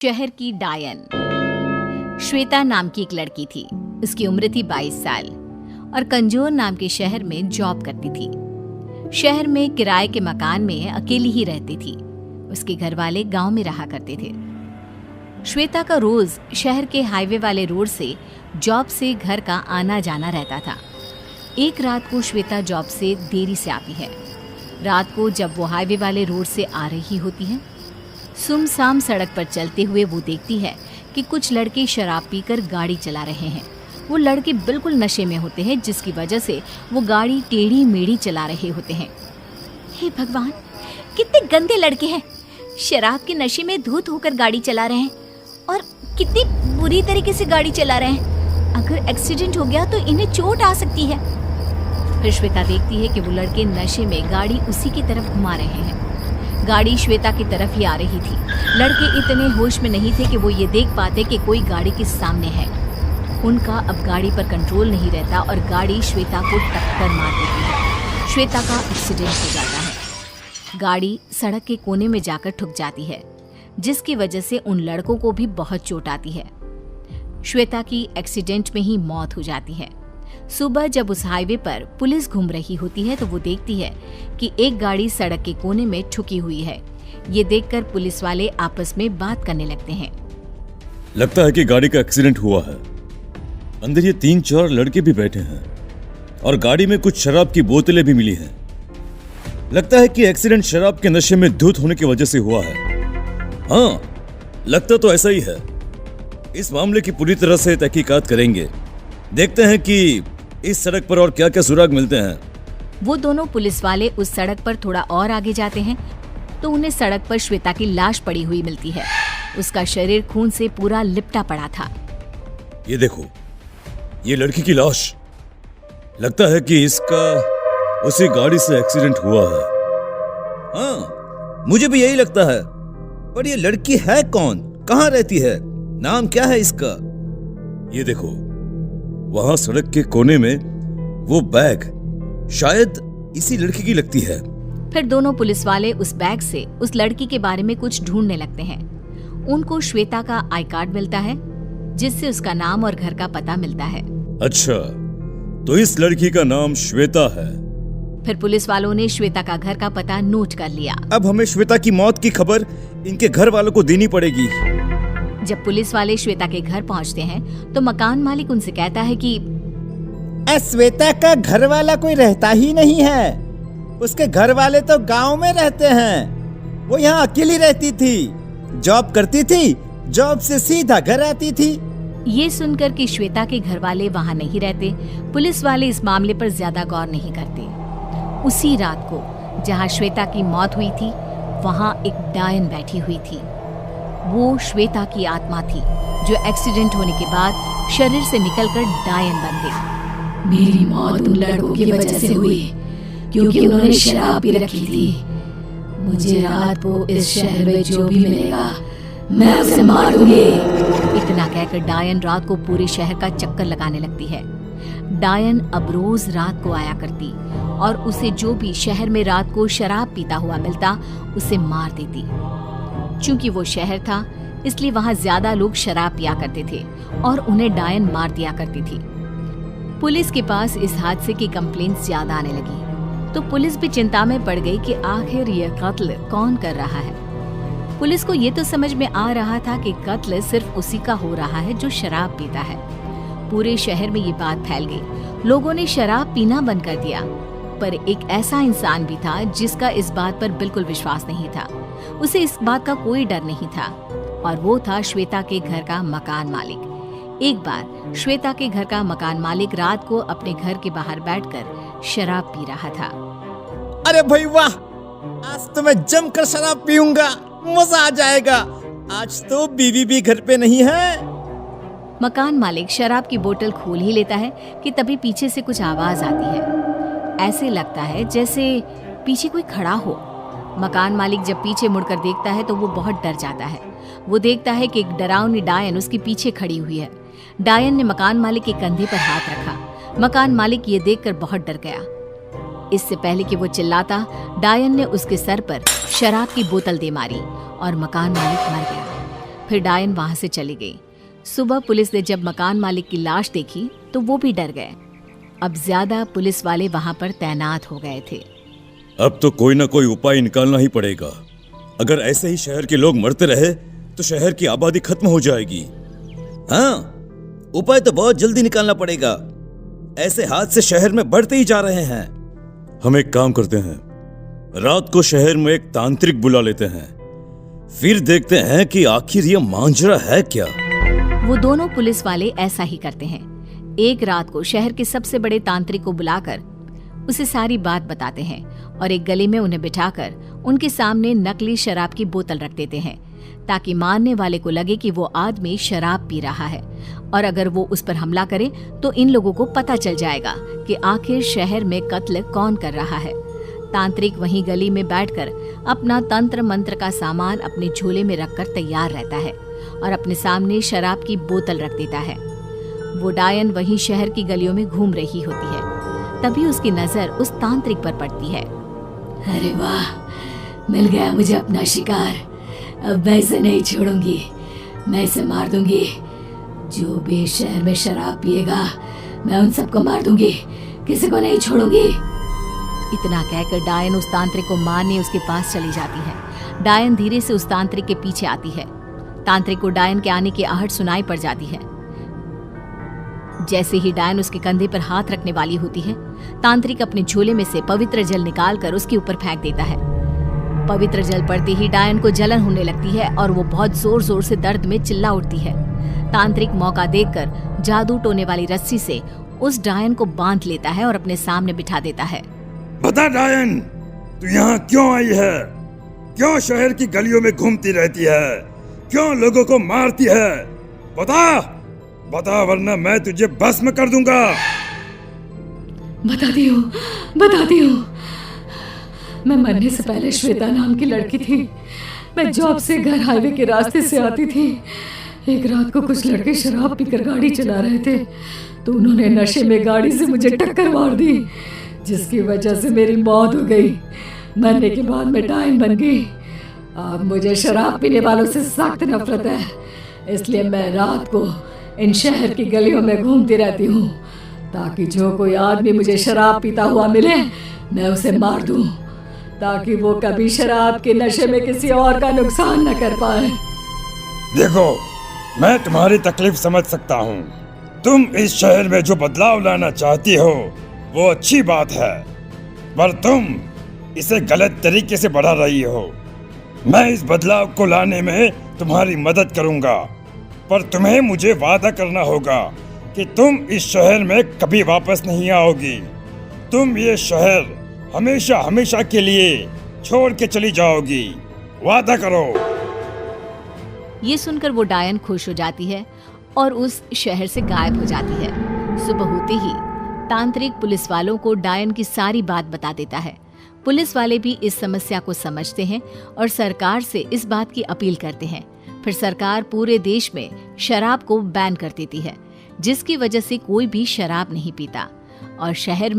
शहर की डायन। श्वेता नाम की एक लड़की थी। उसकी उम्र थी 22 साल और कंजोर नाम के शहर में जॉब करती थी। शहर में किराए के मकान में अकेली ही रहती थी। उसके घर वाले गांव में रहा करते थे। श्वेता का रोज शहर के हाईवे वाले रोड से जॉब से घर का आना जाना रहता था। एक रात को श्वेता जॉब से देरी से आती है। रात को जब वो हाईवे वाले रोड से आ रही होती है, सुमसाम सड़क पर चलते हुए वो देखती है कि कुछ लड़के शराब पीकर गाड़ी चला रहे हैं। वो लड़के बिल्कुल नशे में होते हैं, जिसकी वजह से वो गाड़ी टेढ़ी मेढ़ी चला रहे होते हैं। हे भगवान, कितने गंदे लड़के हैं! शराब के नशे में धुत होकर गाड़ी चला रहे हैं और कितनी बुरी तरीके से गाड़ी चला रहे हैं। अगर एक्सीडेंट हो गया तो इन्हें चोट आ सकती है। फिर श्वेता देखती है कि वो लड़के नशे में गाड़ी उसी की तरफ घुमा रहे हैं। गाड़ी श्वेता की तरफ ही आ रही थी। लड़के इतने होश में नहीं थे कि वो ये देख पाते कि कोई गाड़ी के सामने है। उनका अब गाड़ी पर कंट्रोल नहीं रहता और गाड़ी श्वेता को टक्कर मार देती है। श्वेता का एक्सीडेंट हो जाता है। गाड़ी सड़क के कोने में जाकर ठुक जाती है, जिसकी वजह से उन लड़कों को भी बहुत चोट आती है। श्वेता की एक्सीडेंट में ही मौत हो जाती है। सुबह जब उस हाईवे पर पुलिस घूम रही होती है तो वो देखती है कि एक गाड़ी सड़क के कोने में ठुकी हुई है। ये देखकर पुलिस वाले आपस में बात करने लगते हैं। लगता है कि गाड़ी का एक्सीडेंट हुआ है। अंदर ये 3-4 लड़के भी बैठे हैं और गाड़ी में कुछ शराब की बोतलें भी मिली हैं। लगता है कि एक्सीडेंट शराब के नशे में धुत होने की वजह से हुआ है। हाँ, लगता तो ऐसा ही है। इस मामले की पूरी तरह से तहकीकात करेंगे। देखते हैं कि इस सड़क पर और क्या क्या सुराग मिलते हैं। वो दोनों पुलिस वाले उस सड़क पर थोड़ा और आगे जाते हैं तो उन्हें सड़क पर श्वेता की लाश पड़ी हुई मिलती है। उसका शरीर खून से पूरा लिपटा पड़ा था। ये देखो, ये लड़की की लाश। लगता है कि इसका उसी गाड़ी से एक्सीडेंट हुआ है। हाँ, मुझे भी यही लगता है। पर ये लड़की है कौन? कहाँ रहती है? नाम क्या है इसका? ये देखो, वहां सड़क के कोने में वो बैग शायद इसी लड़की की लगती है। फिर दोनों पुलिस वाले उस बैग से उस लड़की के बारे में कुछ ढूंढने लगते हैं। उनको श्वेता का आई कार्ड मिलता है, जिससे उसका नाम और घर का पता मिलता है। अच्छा, तो इस लड़की का नाम श्वेता है। फिर पुलिस वालों ने श्वेता का घर का पता नोट कर लिया। अब हमें श्वेता की मौत की खबर इनके घर वालों को देनी पड़ेगी। जब पुलिस वाले श्वेता के घर पहुंचते हैं तो मकान मालिक उनसे कहता है कि श्वेता का घर वाला कोई रहता ही नहीं है। उसके घर वाले तो गांव में रहते हैं। वो यहाँ अकेली रहती थी, जॉब करती थी, जॉब से सीधा घर आती थी। ये सुनकर कि श्वेता के घर वाले वहाँ नहीं रहते, पुलिस वाले इस मामले पर ज्यादा गौर नहीं करते। उसी रात को जहाँ श्वेता की मौत हुई थी, वहाँ एक डायन बैठी हुई थी। वो श्वेता की आत्मा थी, जो एक्सीडेंट होने के बाद शरीर से निकलकर डायन बन गई। मेरी मौत उन लड़कों की वजह से हुई, क्योंकि उन्होंने शराब पी रखी थी। मुझे रात को इस शहर में जो भी मिलेगा, मैं उसे मार दूंगी। इतना कहकर डायन रात को पूरे शहर का चक्कर लगाने लगती है। डायन अब रोज रात को आया करती और उसे जो भी शहर में रात को शराब पीता हुआ मिलता, उसे मार देती। चूंकि वो शहर था, इसलिए वहाँ ज्यादा लोग शराब पिया करते थे और उन्हें डायन मार दिया करती थी। पुलिस के पास इस हादसे की कंप्लेंट्स ज्यादा आने लगी, तो पुलिस भी चिंता में पड़ गई कि आखिर यह कत्ल कौन कर रहा है। पुलिस को ये तो समझ में आ रहा था कि कत्ल सिर्फ उसी का हो रहा है जो शराब पीता है। पूरे शहर में ये बात फैल गई। लोगों ने शराब पीना बंद कर दिया, पर एक ऐसा इंसान भी था जिसका इस बात पर बिल्कुल विश्वास नहीं था। उसे इस बात का कोई डर नहीं था, और वो था श्वेता के घर का मकान मालिक। एक बार श्वेता के घर का मकान मालिक रात को अपने घर के बाहर बैठकर शराब पी रहा था। अरे भाई वाह, आज तो मैं जमकर शराब पीऊंगा, मजा आ जाएगा। आज तो बीवी भी घर पे नहीं है। मकान मालिक शराब की बोतल खोल ही लेता है कि तभी पीछे से कुछ आवाज आती है। ऐसे लगता है जैसे पीछे कोई खड़ा हो। मकान मालिक जब पीछे मुड़कर देखता है तो वो बहुत डर जाता है। वो देखता है कि एक डरावनी डायन उसके पीछे खड़ी हुई है। डायन ने मकान मालिक के कंधे पर हाथ रखा। मकान मालिक ये देखकर बहुत डर गया। इससे पहले कि वो चिल्लाता, डायन ने उसके सर पर शराब की बोतल दे मारी और मकान मालिक मर गया। फिर डायन वहां से चली गई। सुबह पुलिस ने जब मकान मालिक की लाश देखी तो वो भी डर गए। अब ज्यादा पुलिस वाले वहां पर तैनात हो गए थे। अब तो कोई ना कोई उपाय निकालना ही पड़ेगा। अगर ऐसे ही शहर के लोग मरते रहे तो शहर की आबादी खत्म हो जाएगी। हाँ, उपाय तो बहुत जल्दी निकालना पड़ेगा। ऐसे हादसे शहर में बढ़ते ही जा रहे हैं। हम एक काम करते हैं, रात को शहर में एक तांत्रिक बुला लेते हैं, फिर देखते हैं कि आखिर ये मांजरा है क्या। वो दोनों पुलिस वाले ऐसा ही करते हैं। एक रात को शहर के सबसे बड़े तांत्रिक को बुलाकर उसे सारी बात बताते हैं और एक गली में उन्हें बिठाकर उनके सामने नकली शराब की बोतल रख देते हैं, ताकि मारने वाले को लगे कि वो आदमी शराब पी रहा है, और अगर वो उस पर हमला करे तो इन लोगों को पता चल जाएगा कि आखिर शहर में कत्ल कौन कर रहा है। तांत्रिक वहीं गली में बैठकर अपना तंत्र मंत्र का सामान अपने झोले में रखकर तैयार रहता है और अपने सामने शराब की बोतल रख देता है। वो डायन वहीं शहर की गलियों में घूम रही होती है। तभी उसकी नजर उस तांत्रिक पर पड़ती है। अरे वाह, मिल गया मुझे अपना शिकार। अब मैं इसे नहीं छोड़ूंगी, मैं इसे मार दूंगी। जो भी शहर में शराब पिएगा मैं उन सबको मार दूंगी, किसी को नहीं छोड़ूंगी। इतना कहकर डायन उस तांत्रिक को मारने उसके पास चली जाती है। डायन धीरे से उस तांत्रिक के पीछे आती है। तांत्रिक को डायन के आने की आहट सुनाई पड़ जाती है। जैसे ही डायन उसके कंधे पर हाथ रखने वाली होती है, तांत्रिक अपने झोले में से पवित्र जल निकालकर उसके ऊपर फेंक देता है। पवित्र जल पड़ते ही डायन को जलन होने लगती है और वो बहुत जोर जोर से दर्द में चिल्ला उठती है। तांत्रिक मौका देखकर जादू टोने वाली रस्सी से उस डायन को बांध लेता है और अपने सामने बिठा देता है। बता डायन, तू यहाँ क्यों आई है? क्यों शहर की गलियों में घूमती रहती है? क्यों लोगों को मारती है? बता बता, वरना मैं तुझे भस्म कर दूंगा। बताती हूँ। मैं मरने से पहले श्वेता नाम की लड़की थी। मैं जॉब से घर हाईवे के रास्ते से आती थी। एक रात को कुछ लड़के शराब पीकर गाड़ी चला रहे थे, तो उन्होंने नशे में गाड़ी से मुझे टक्कर मार दी, जिसकी वजह से मेरी मौत हो गई। मरने के बाद मैं डायन बन गई। अब मुझे शराब पीने वालों से सख्त नफरत है, इसलिए मैं रात को इन शहर की गलियों में घूमती रहती हूँ, ताकि जो कोई आदमी मुझे शराब पीता हुआ मिले मैं उसे मार दूं, ताकि वो कभी शराब के नशे में किसी और का नुकसान न कर पाए। देखो, मैं तुम्हारी तकलीफ समझ सकता हूँ। तुम इस शहर में जो बदलाव लाना चाहती हो वो अच्छी बात है, पर तुम इसे गलत तरीके से बढ़ा रही हो। मैं इस बदलाव को लाने में तुम्हारी मदद करूंगा, पर तुम्हें मुझे वादा करना होगा कि तुम इस शहर में कभी वापस नहीं आओगी। तुम ये शहर हमेशा हमेशा के लिए छोड़ के चली जाओगी। वादा करो। ये सुनकर वो डायन खुश हो जाती है और उस शहर से गायब हो जाती है। सुबह होते ही तांत्रिक पुलिस वालों को डायन की सारी बात बता देता है। पुलिस वाले भी इस समस्या को समझते हैं और सरकार से इस बात की अपील करते हैं। फिर सरकार पूरे देश में शराब को बैन कर देती है, जिसकी वजह से कोई भी शराब नहीं पीता और शहर में